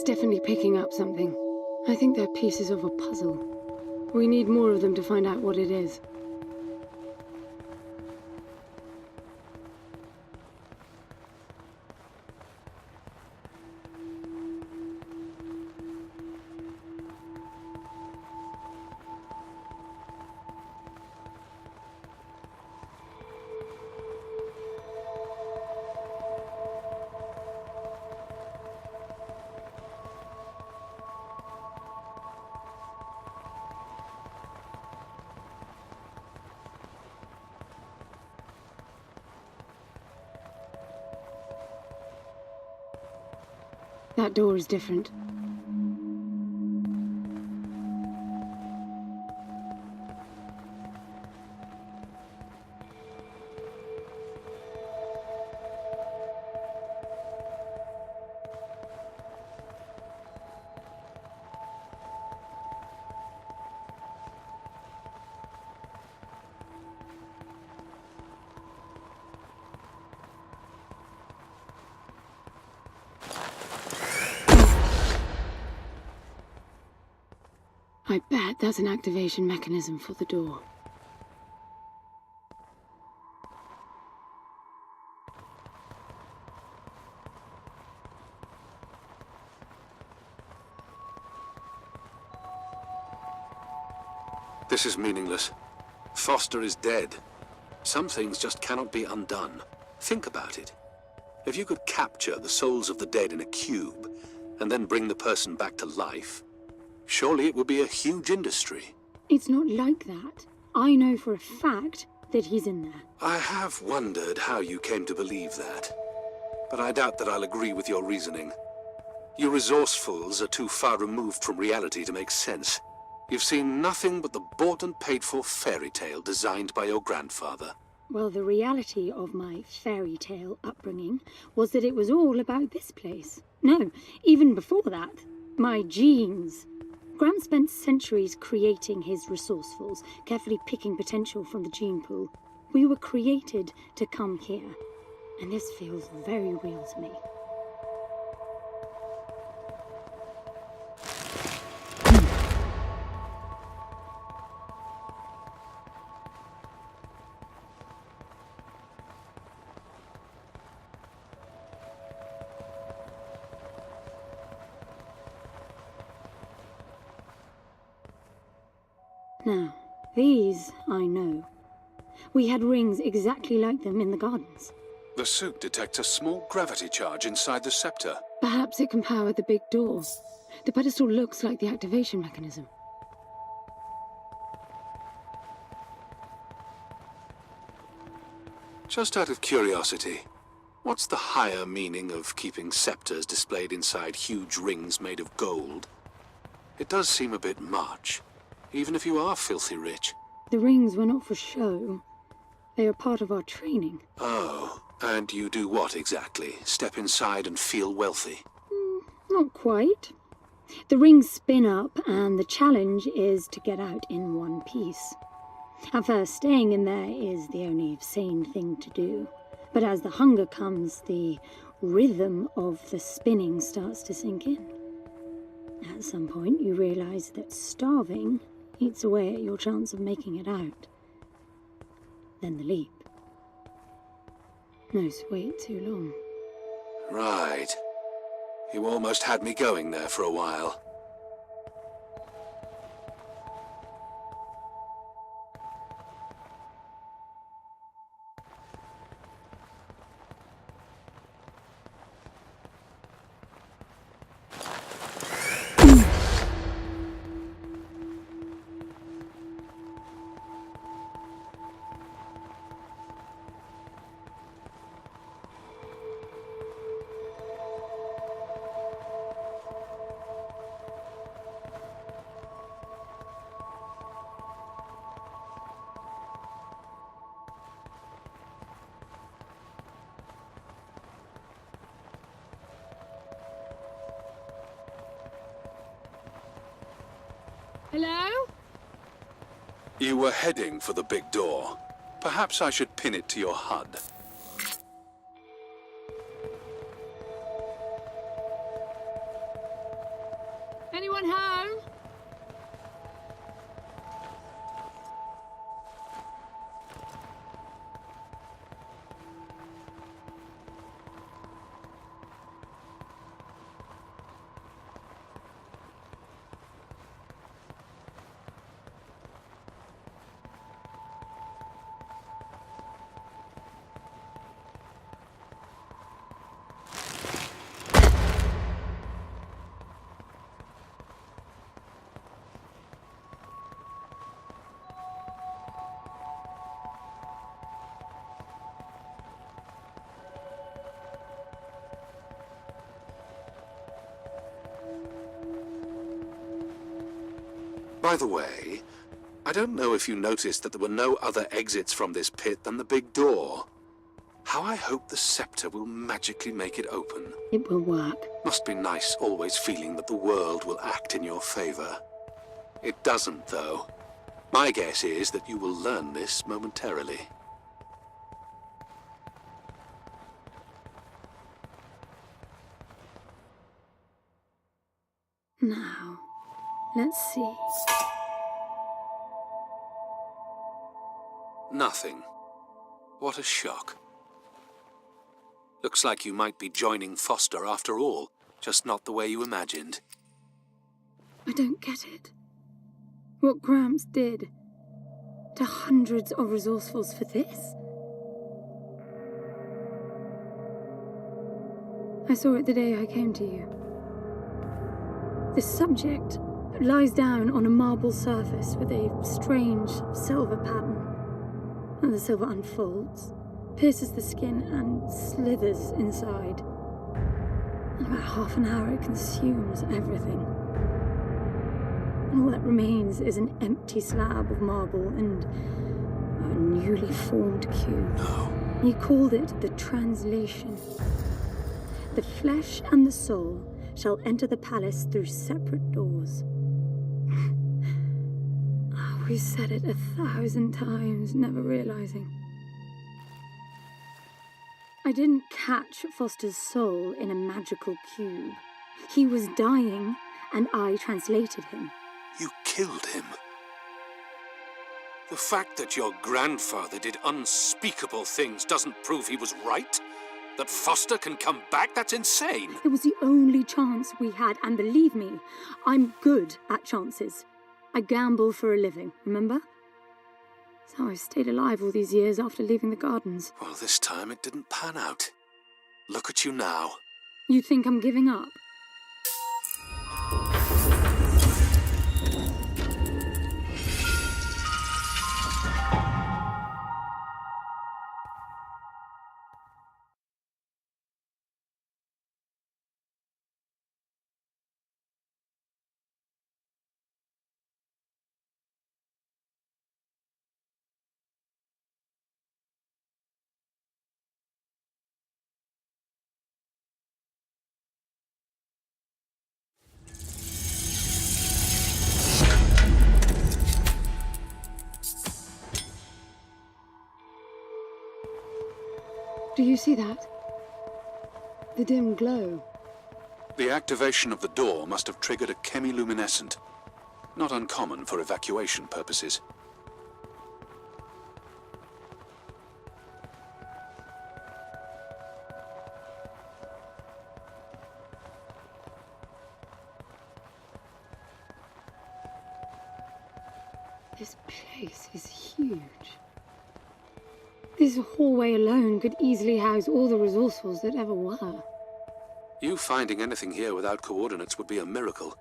is definitely picking up something. I think they're pieces of a puzzle. We need more of them to find out what it is. That door is different. I bet that's an activation mechanism for the door. This is meaningless. Foster is dead. Some things just cannot be undone. Think about it. If you could capture the souls of the dead in a cube, and then bring the person back to life, surely it would be a huge industry. It's not like that. I know for a fact that he's in there. I have wondered how you came to believe that, but I doubt that I'll agree with your reasoning. You resourcefuls are too far removed from reality to make sense. You've seen nothing but the bought and paid for fairy tale designed by your grandfather. Well, the reality of my fairy tale upbringing was that it was all about this place. No, even before that, my genes. Gram spent centuries creating his resourcefuls, carefully picking potential from the gene pool. We were created to come here, and this feels very real to me. Now, these I know. We had rings exactly like them in the gardens. The suit detects a small gravity charge inside the scepter. Perhaps it can power the big door. The pedestal looks like the activation mechanism. Just out of curiosity, what's the higher meaning of keeping scepters displayed inside huge rings made of gold? It does seem a bit much, even if you are filthy rich. The rings were not for show. They are part of our training. Oh, and you do what exactly? Step inside and feel wealthy? Not quite. The rings spin up, and the challenge is to get out in one piece. At first, staying in there is the only sane thing to do. But as the hunger comes, the rhythm of the spinning starts to sink in. At some point, you realize that starving eats away at your chance of making it out. Then the leap. No wait too long. Right. You almost had me going there for a while. Hello? You were heading for the big door. Perhaps I should pin it to your HUD. By the way, I don't know if you noticed that there were no other exits from this pit than the big door. How I hope the scepter will magically make it open. It will work. Must be nice always feeling that the world will act in your favor. It doesn't, though. My guess is that you will learn this momentarily. Now, let's see. Nothing. What a shock. Looks like you might be joining Foster after all, just not the way you imagined. I don't get it. What Gramps did to hundreds of resourcefuls for this? I saw it the day I came to you. The subject lies down on a marble surface with a strange silver pattern. And the silver unfolds, pierces the skin, and slithers inside. In about half an hour, it consumes everything. And all that remains is an empty slab of marble and a newly formed cube. No. He called it the translation. The flesh and the soul shall enter the palace through separate doors. We said it 1,000 times, never realizing. I didn't catch Foster's soul in a magical cube. He was dying, and I translated him. You killed him. The fact that your grandfather did unspeakable things doesn't prove he was right? That Foster can come back? That's insane! It was the only chance we had, and believe me, I'm good at chances. I gamble for a living, remember? That's how I stayed alive all these years after leaving the gardens. Well, this time it didn't pan out. Look at you now. You think I'm giving up? Do you see that? The dim glow. The activation of the door must have triggered a chemiluminescent. Not uncommon for evacuation purposes. This place is huge. This hallway alone could easily house all the resourcefuls that ever were. You finding anything here without coordinates would be a miracle.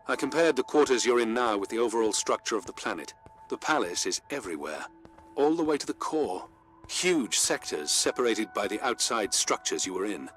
I compared the quarters you're in now with the overall structure of the planet. The palace is everywhere, all the way to the core. Huge sectors separated by the outside structures you were in.